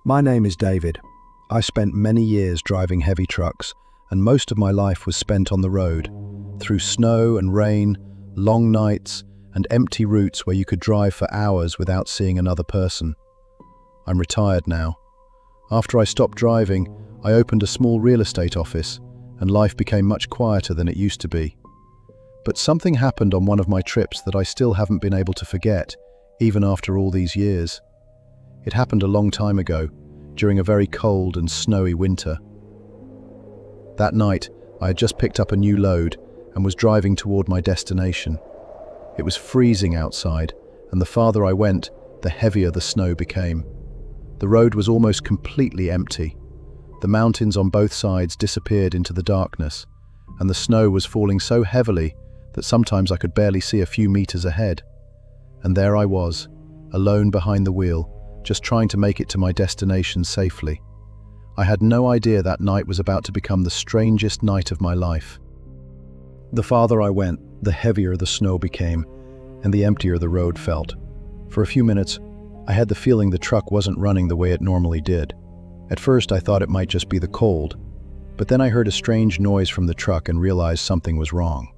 My name is David. I spent many years driving heavy trucks, and most of my life was spent on the road, through snow and rain, long nights, and empty routes where you could drive for hours without seeing another person. I'm retired now. After I stopped driving, I opened a small real estate office, and life became much quieter than it used to be. But something happened on one of my trips that I still haven't been able to forget, even after all these years. It happened a long time ago, during a very cold and snowy winter. That night, I had just picked up a new load and was driving toward my destination. It was freezing outside, and the farther I went, the heavier the snow became. The road was almost completely empty. The mountains on both sides disappeared into the darkness, and the snow was falling so heavily that sometimes I could barely see a few meters ahead. And there I was, alone behind the wheel, just trying to make it to my destination safely. I had no idea that night was about to become the strangest night of my life. The farther I went, the heavier the snow became, and the emptier the road felt. For a few minutes, I had the feeling the truck wasn't running the way it normally did. At first, I thought it might just be the cold, but then I heard a strange noise from the truck and realized something was wrong.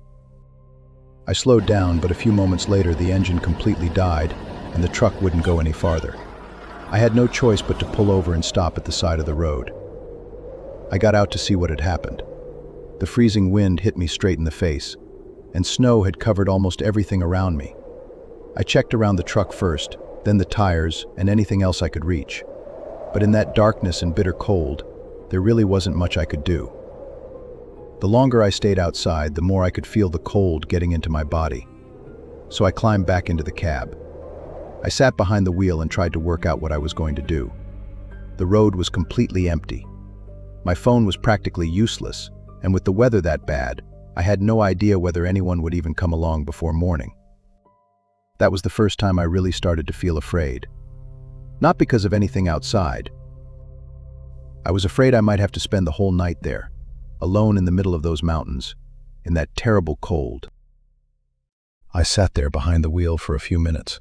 I slowed down, but a few moments later, the engine completely died, and the truck wouldn't go any farther. I had no choice but to pull over and stop at the side of the road. I got out to see what had happened. The freezing wind hit me straight in the face, and snow had covered almost everything around me. I checked around the truck first, then the tires, and anything else I could reach. But in that darkness and bitter cold, there really wasn't much I could do. The longer I stayed outside, the more I could feel the cold getting into my body. So I climbed back into the cab. I sat behind the wheel and tried to work out what I was going to do. The road was completely empty. My phone was practically useless, and with the weather that bad, I had no idea whether anyone would even come along before morning. That was the first time I really started to feel afraid. Not because of anything outside. I was afraid I might have to spend the whole night there, alone in the middle of those mountains, in that terrible cold. I sat there behind the wheel for a few minutes.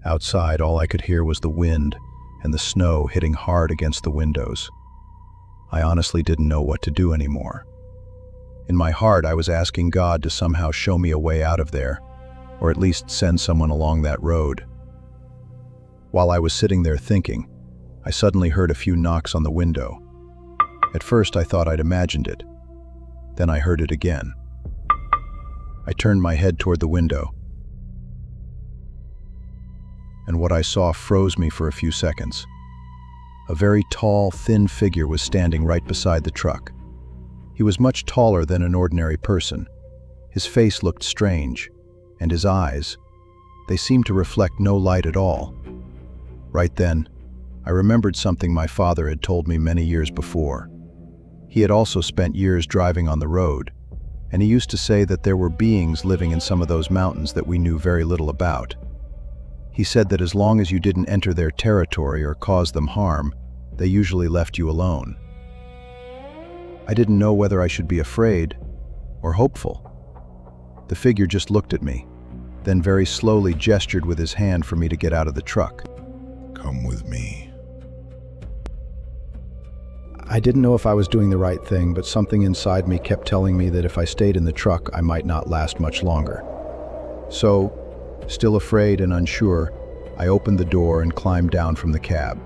Outside, all I could hear was the wind and the snow hitting hard against the windows. I honestly didn't know what to do anymore. In my heart, I was asking God to somehow show me a way out of there, or at least send someone along that road. While I was sitting there thinking, I suddenly heard a few knocks on the window. At first, I thought I'd imagined it. Then I heard it again. I turned my head toward the window, and what I saw froze me for a few seconds. A very tall, thin figure was standing right beside the truck. He was much taller than an ordinary person. His face looked strange, and his eyes, they seemed to reflect no light at all. Right then, I remembered something my father had told me many years before. He had also spent years driving on the road, and he used to say that there were beings living in some of those mountains that we knew very little about. He said that as long as you didn't enter their territory or cause them harm, they usually left you alone. I didn't know whether I should be afraid or hopeful. The figure just looked at me, then very slowly gestured with his hand for me to get out of the truck. Come with me. I didn't know if I was doing the right thing, but something inside me kept telling me that if I stayed in the truck, I might not last much longer. So, still afraid and unsure, I opened the door and climbed down from the cab.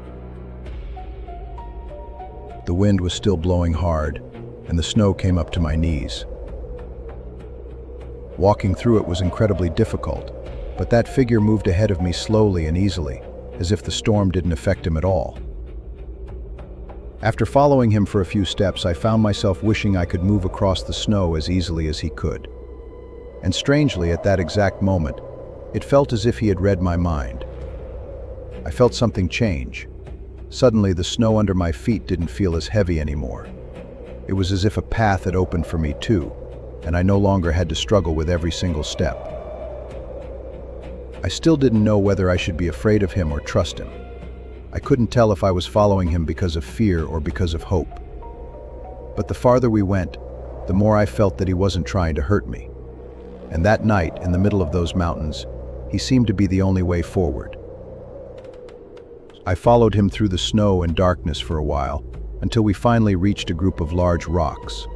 The wind was still blowing hard, and the snow came up to my knees. Walking through it was incredibly difficult, but that figure moved ahead of me slowly and easily, as if the storm didn't affect him at all. After following him for a few steps, I found myself wishing I could move across the snow as easily as he could. And strangely, at that exact moment, it felt as if he had read my mind. I felt something change. Suddenly, the snow under my feet didn't feel as heavy anymore. It was as if a path had opened for me too, and I no longer had to struggle with every single step. I still didn't know whether I should be afraid of him or trust him. I couldn't tell if I was following him because of fear or because of hope. But the farther we went, the more I felt that he wasn't trying to hurt me. And that night, in the middle of those mountains, he seemed to be the only way forward. I followed him through the snow and darkness for a while, until we finally reached a group of large rocks.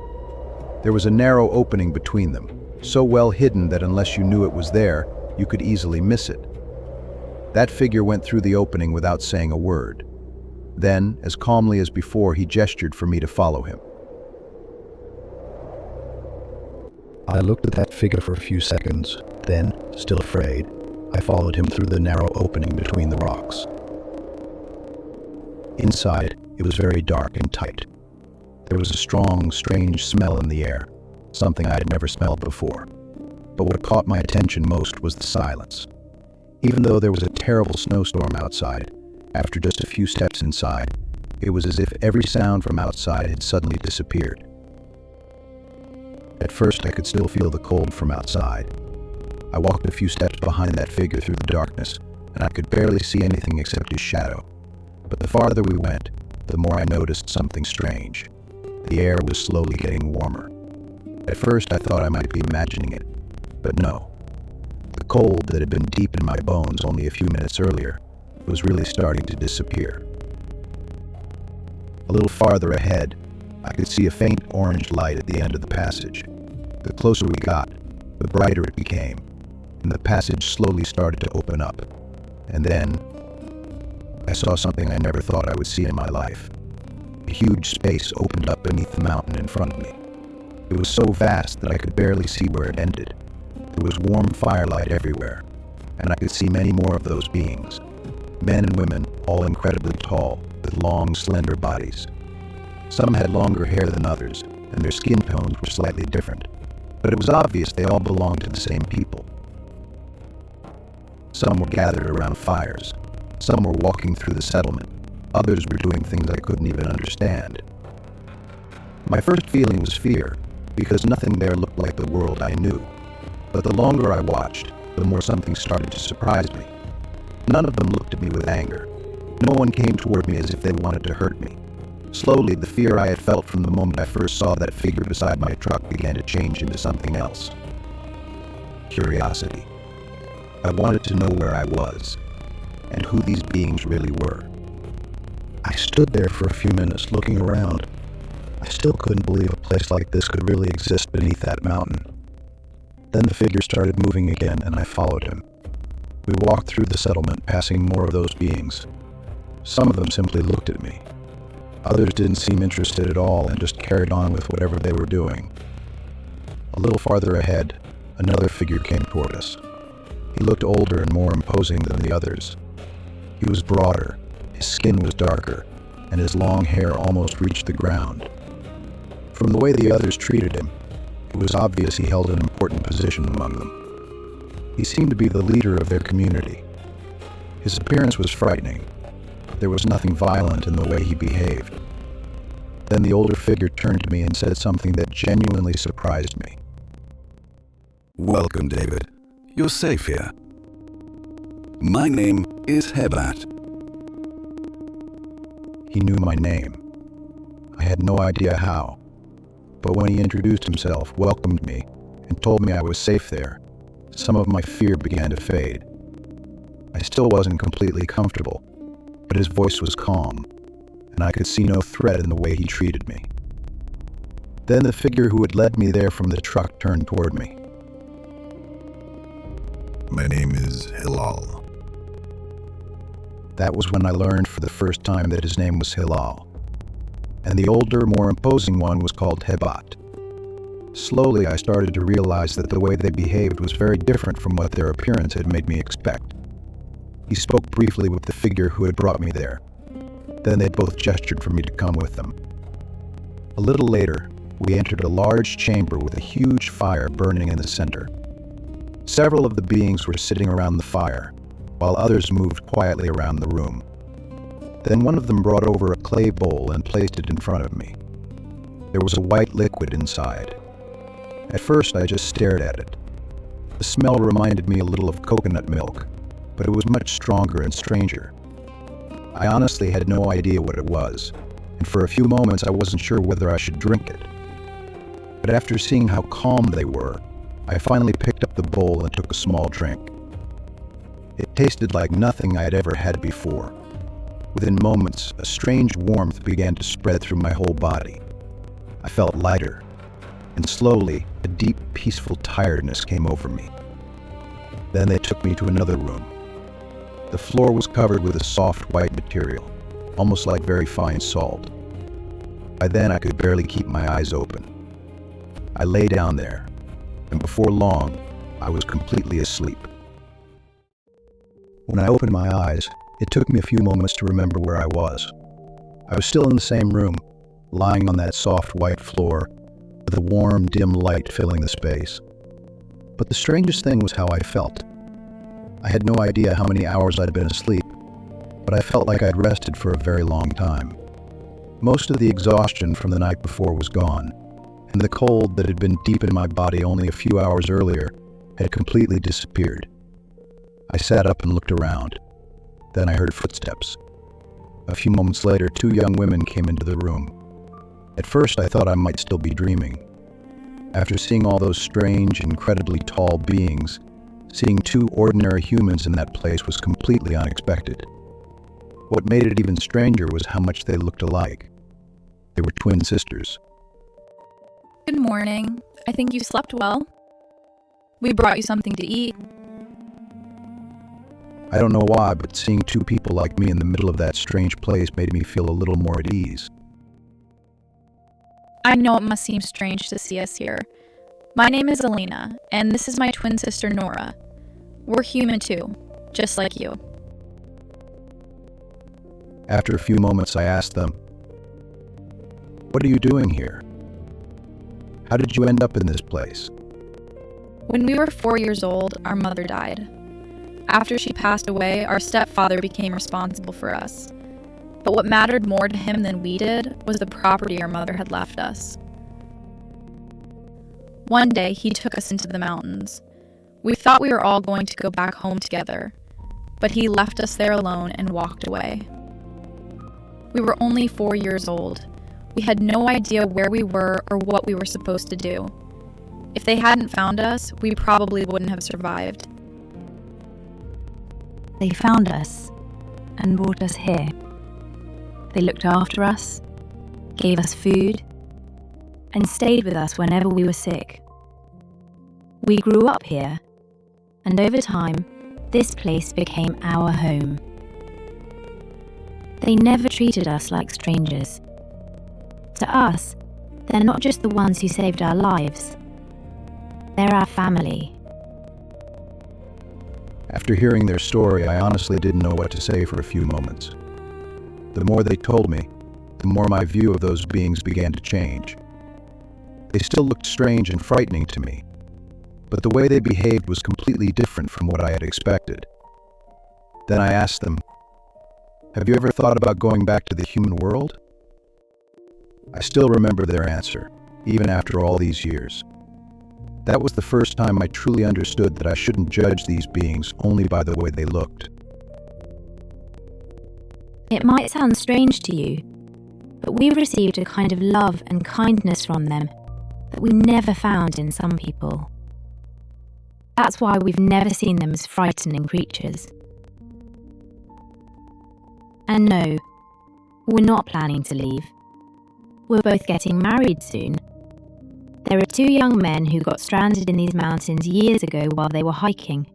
There was a narrow opening between them, so well hidden that unless you knew it was there, you could easily miss it. That figure went through the opening without saying a word. Then, as calmly as before, he gestured for me to follow him. I looked at that figure for a few seconds, then, still afraid, I followed him through the narrow opening between the rocks. Inside, it was very dark and tight. There was a strong, strange smell in the air, something I had never smelled before. But what caught my attention most was the silence. Even though there was a terrible snowstorm outside, after just a few steps inside, it was as if every sound from outside had suddenly disappeared. At first, I could still feel the cold from outside. I walked a few steps behind that figure through the darkness, and I could barely see anything except his shadow. But the farther we went, the more I noticed something strange. The air was slowly getting warmer. At first, I thought I might be imagining it, but no. The cold that had been deep in my bones only a few minutes earlier was really starting to disappear. A little farther ahead, I could see a faint orange light at the end of the passage. The closer we got, the brighter it became, and the passage slowly started to open up. And then, I saw something I never thought I would see in my life. A huge space opened up beneath the mountain in front of me. It was so vast that I could barely see where it ended. There was warm firelight everywhere, and I could see many more of those beings. Men and women, all incredibly tall, with long, slender bodies. Some had longer hair than others, and their skin tones were slightly different, but it was obvious they all belonged to the same people. Some were gathered around fires. Some were walking through the settlement. Others were doing things I couldn't even understand. My first feeling was fear, because nothing there looked like the world I knew. But the longer I watched, the more something started to surprise me. None of them looked at me with anger. No one came toward me as if they wanted to hurt me. Slowly, the fear I had felt from the moment I first saw that figure beside my truck began to change into something else. Curiosity. I wanted to know where I was, and who these beings really were. I stood there for a few minutes looking around. I still couldn't believe a place like this could really exist beneath that mountain. Then the figure started moving again, and I followed him. We walked through the settlement, passing more of those beings. Some of them simply looked at me. Others didn't seem interested at all and just carried on with whatever they were doing. A little farther ahead, another figure came toward us. He looked older and more imposing than the others. He was broader, his skin was darker, and his long hair almost reached the ground. From the way the others treated him, it was obvious he held an important position among them. He seemed to be the leader of their community. His appearance was frightening, but there was nothing violent in the way he behaved. Then the older figure turned to me and said something that genuinely surprised me. Welcome, David. You're safe here. My name is Hebat. He knew my name. I had no idea how, but when he introduced himself, welcomed me, and told me I was safe there, some of my fear began to fade. I still wasn't completely comfortable, but his voice was calm, and I could see no threat in the way he treated me. Then the figure who had led me there from the truck turned toward me. My name is Hilal. That was when I learned for the first time that his name was Hilal, and the older, more imposing one was called Hebat. Slowly, I started to realize that the way they behaved was very different from what their appearance had made me expect. He spoke briefly with the figure who had brought me there. Then they both gestured for me to come with them. A little later, we entered a large chamber with a huge fire burning in the center. Several of the beings were sitting around the fire, while others moved quietly around the room. Then one of them brought over a clay bowl and placed it in front of me. There was a white liquid inside. At first, I just stared at it. The smell reminded me a little of coconut milk, but it was much stronger and stranger. I honestly had no idea what it was, and for a few moments I wasn't sure whether I should drink it. But after seeing how calm they were, I finally picked up the bowl and took a small drink. It tasted like nothing I had ever had before. Within moments, a strange warmth began to spread through my whole body. I felt lighter, and slowly, a deep, peaceful tiredness came over me. Then they took me to another room. The floor was covered with a soft white material, almost like very fine salt. By then, I could barely keep my eyes open. I lay down there, and before long, I was completely asleep. When I opened my eyes, it took me a few moments to remember where I was. I was still in the same room, lying on that soft white floor, with a warm, dim light filling the space. But the strangest thing was how I felt. I had no idea how many hours I'd been asleep, but I felt like I'd rested for a very long time. Most of the exhaustion from the night before was gone, and the cold that had been deep in my body only a few hours earlier had completely disappeared. I sat up and looked around. Then I heard footsteps. A few moments later, two young women came into the room. At first, I thought I might still be dreaming. After seeing all those strange, incredibly tall beings, seeing two ordinary humans in that place was completely unexpected. What made it even stranger was how much they looked alike. They were twin sisters. Good morning. I think you slept well. We brought you something to eat. I don't know why, but seeing two people like me in the middle of that strange place made me feel a little more at ease. I know it must seem strange to see us here. My name is Elena, and this is my twin sister Nora. We're human too, just like you. After a few moments, I asked them, "What are you doing here? How did you end up in this place?" When we were 4 years old, our mother died. After she passed away, our stepfather became responsible for us. But what mattered more to him than we did was the property our mother had left us. One day, he took us into the mountains. We thought we were all going to go back home together, but he left us there alone and walked away. We were only 4 years old. We had no idea where we were or what we were supposed to do. If they hadn't found us, we probably wouldn't have survived. They found us and brought us here. They looked after us, gave us food, and stayed with us whenever we were sick. We grew up here, and over time, this place became our home. They never treated us like strangers. To us, they're not just the ones who saved our lives. They're our family. After hearing their story, I honestly didn't know what to say for a few moments. The more they told me, the more my view of those beings began to change. They still looked strange and frightening to me, but the way they behaved was completely different from what I had expected. Then I asked them, "Have you ever thought about going back to the human world?" I still remember their answer, even after all these years. That was the first time I truly understood that I shouldn't judge these beings only by the way they looked. It might sound strange to you, but we received a kind of love and kindness from them that we never found in some people. That's why we've never seen them as frightening creatures. And no, we're not planning to leave. We're both getting married soon. There are two young men who got stranded in these mountains years ago while they were hiking.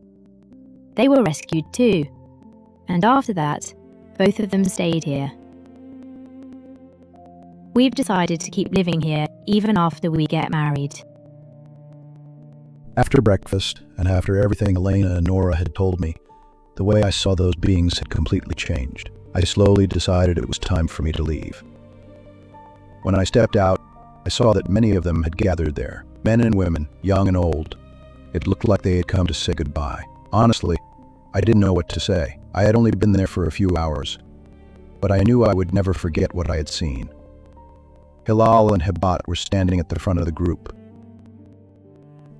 They were rescued too, and after that, both of them stayed here. We've decided to keep living here even after we get married. After breakfast, and after everything Elena and Nora had told me, the way I saw those beings had completely changed. I slowly decided it was time for me to leave. When I stepped out, I saw that many of them had gathered there, men and women, young and old. It looked like they had come to say goodbye. Honestly, I didn't know what to say. I had only been there for a few hours, but I knew I would never forget what I had seen. Hilal and Hebat were standing at the front of the group.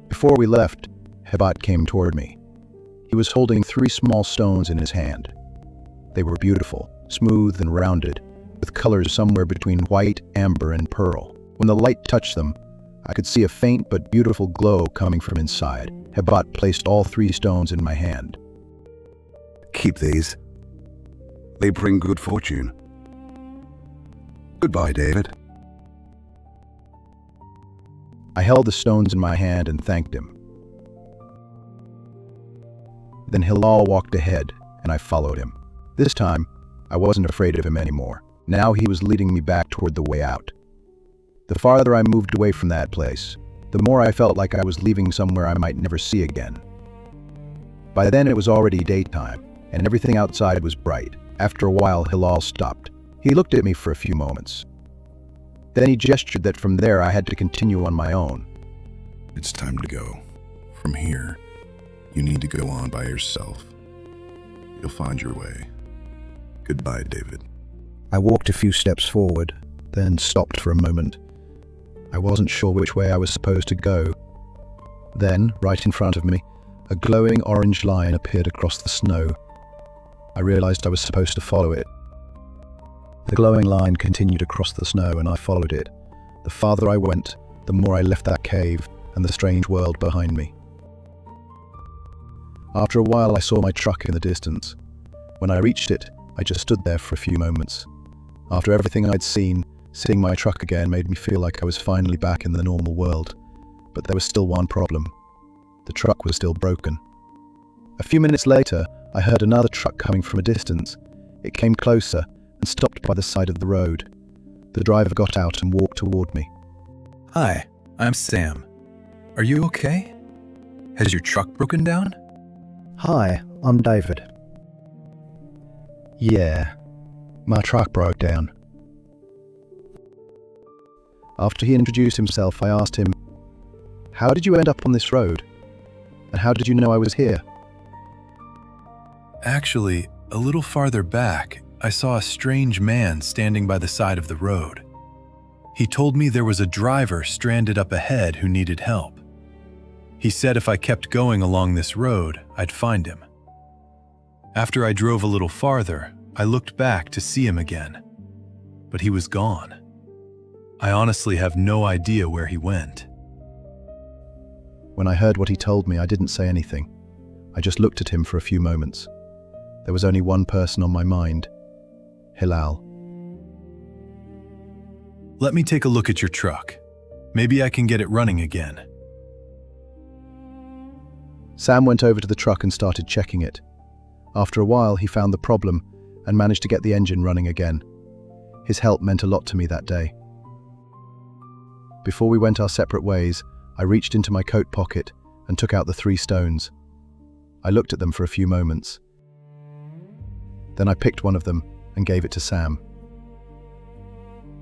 Before we left, Hebat came toward me. He was holding 3 small stones in his hand. They were beautiful, smooth and rounded, with colors somewhere between white, amber, and pearl. When the light touched them, I could see a faint but beautiful glow coming from inside. Hebat placed all 3 stones in my hand. Keep these. They bring good fortune. Goodbye, David. I held the stones in my hand and thanked him. Then Hilal walked ahead, and I followed him. This time, I wasn't afraid of him anymore. Now he was leading me back toward the way out. The farther I moved away from that place, the more I felt like I was leaving somewhere I might never see again. By then it was already daytime, and everything outside was bright. After a while, Hilal stopped. He looked at me for a few moments. Then he gestured that from there I had to continue on my own. It's time to go. From here, you need to go on by yourself. You'll find your way. Goodbye, David. I walked a few steps forward, then stopped for a moment. I wasn't sure which way I was supposed to go. Then, right in front of me, a glowing orange line appeared across the snow. I realized I was supposed to follow it. The glowing line continued across the snow and I followed it. The farther I went, the more I left that cave and the strange world behind me. After a while I saw my truck in the distance. When I reached it, I just stood there for a few moments. After everything I'd seen, seeing my truck again made me feel like I was finally back in the normal world. But there was still one problem. The truck was still broken. A few minutes later, I heard another truck coming from a distance. It came closer and stopped by the side of the road. The driver got out and walked toward me. Hi, I'm Sam. Are you okay? Has your truck broken down? Hi, I'm David. Yeah, my truck broke down. After he introduced himself, I asked him, "How did you end up on this road? And how did you know I was here?" Actually, a little farther back, I saw a strange man standing by the side of the road. He told me there was a driver stranded up ahead who needed help. He said if I kept going along this road, I'd find him. After I drove a little farther, I looked back to see him again, but he was gone. I honestly have no idea where he went. When I heard what he told me, I didn't say anything. I just looked at him for a few moments. There was only one person on my mind, Hilal. Let me take a look at your truck. Maybe I can get it running again. Sam went over to the truck and started checking it. After a while, he found the problem and managed to get the engine running again. His help meant a lot to me that day. Before we went our separate ways, I reached into my coat pocket and took out the 3 stones. I looked at them for a few moments. Then I picked one of them and gave it to Sam.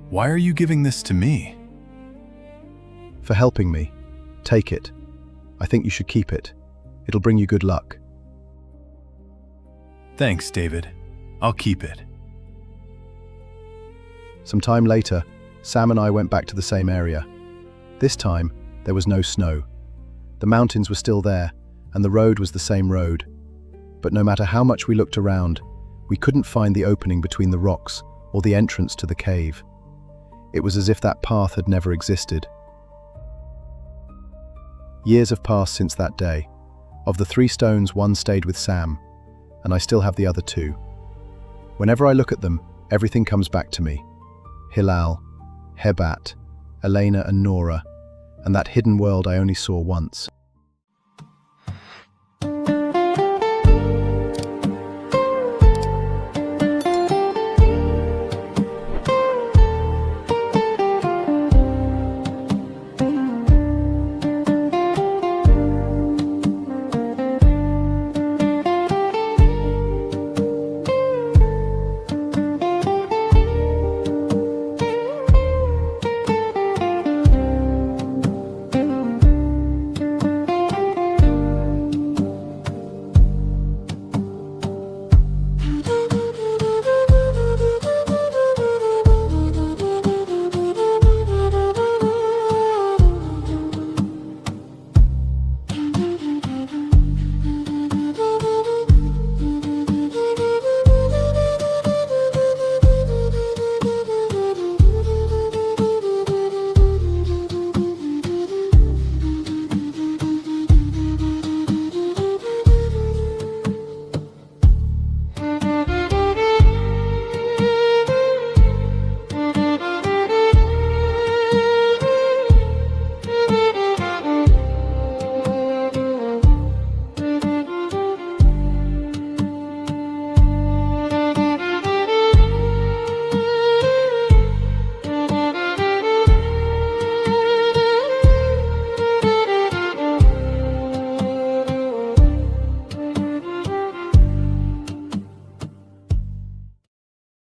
Why are you giving this to me? For helping me. Take it. I think you should keep it. It'll bring you good luck. Thanks, David. I'll keep it. Some time later, Sam and I went back to the same area. This time, there was no snow. The mountains were still there, and the road was the same road. But no matter how much we looked around, we couldn't find the opening between the rocks or the entrance to the cave. It was as if that path had never existed. Years have passed since that day. Of the 3 stones, one stayed with Sam, and I still have the other 2. Whenever I look at them, everything comes back to me. Hilal, Hebat, Elena and Nora, and that hidden world I only saw once.